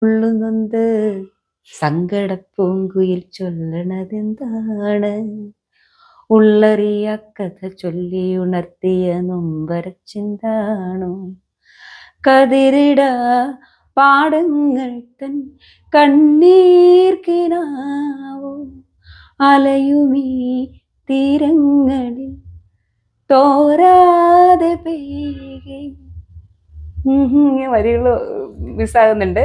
ഉള്ളുനൊന്ത് സങ്കടപ്പൂങ്കുയിൽ ചൊല്ലണതെന്താണ്? ഉള്ളറിയ കഥ ചൊല്ലി ഉണർത്തിയ നൊമ്പരച്ചിന്താണോ? കതിരിട പാടങ്ങൾ തൻ കണ്ണീർക്കിനാവോ? അലയുമീ തീരങ്ങളിൽ തോരാതെ പെയ്കെ. വരികള് മിസ്സാകുന്നുണ്ട്.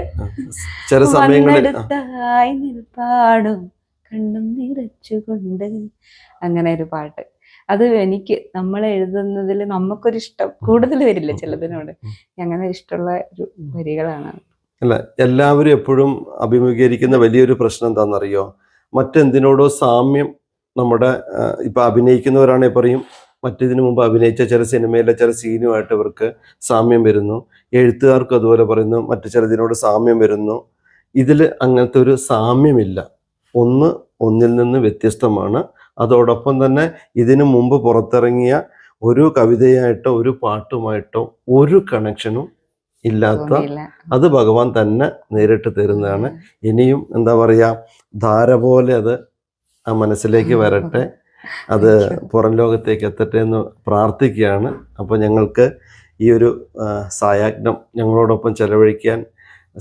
ചില സമയങ്ങളിൽ വന്നെടുത്തായി നിൽപ്പാടും കണ്ണും നിറച്ചുകൊണ്ട്, അങ്ങനെ ഒരു പാട്ട്. അത് എനിക്ക് നമ്മൾ എഴുതുന്നതിൽ നമുക്കൊരിഷ്ടം കൂടുതൽ വരില്ല ചിലതിനോട്. അങ്ങനെ ഇഷ്ടമുള്ള ഒരു വരികളാണ്. അല്ല, എല്ലാവരും എപ്പോഴും അഭിമുഖീകരിക്കുന്ന വലിയൊരു പ്രശ്നം എന്താണെന്നറിയോ? മറ്റെന്തിനോടോ സാമ്യം. നമ്മുടെ ഇപ്പൊ അഭിനയിക്കുന്നവരാണെങ്കിൽ പറയും മറ്റിതിനു മുമ്പ് അഭിനയിച്ച ചില സിനിമയിലെ ചില സീനുമായിട്ട് ഇവർക്ക് സാമ്യം വരുന്നു. എഴുത്തുകാർക്കും അതുപോലെ പറയുന്നു, മറ്റു ചിലതിനോട് സാമ്യം വരുന്നു. ഇതിൽ അങ്ങനത്തെ ഒരു സാമ്യമില്ല. ഒന്നിൽ നിന്ന് വ്യത്യസ്തമാണ്. അതോടൊപ്പം തന്നെ ഇതിനു മുമ്പ് പുറത്തിറങ്ങിയ ഒരു കവിതയായിട്ടോ ഒരു പാട്ടുമായിട്ടോ ഒരു കണക്ഷനും ഇല്ലാത്ത, അത് ഭഗവാൻ തന്നെ നേരിട്ട് തരുന്നതാണ്. ഇനിയും എന്താ പറയുക, ധാര പോലെ അത് ആ മനസ്സിലേക്ക് വരട്ടെ, അത് പുറം ലോകത്തേക്ക് എത്തട്ടെ എന്ന് പ്രാർത്ഥിക്കുകയാണ്. അപ്പോൾ ഞങ്ങൾക്ക് ഈ ഒരു സായാഹ്നം ഞങ്ങളോടൊപ്പം ചെലവഴിക്കാൻ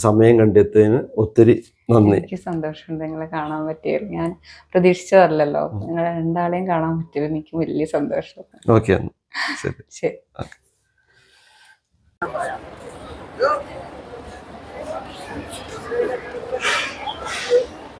സമയം കണ്ടെത്തിയതിന് ഒത്തിരി നന്ദി. എനിക്ക് സന്തോഷമുണ്ട് നിങ്ങളെ കാണാൻ പറ്റിയത്. ഞാൻ പ്രതീക്ഷിച്ചതല്ലല്ലോ, നിങ്ങളെ രണ്ടാളെയും കാണാൻ പറ്റിയത് എനിക്ക് വലിയ സന്തോഷം. ഓക്കെ, ശരി. ശരി.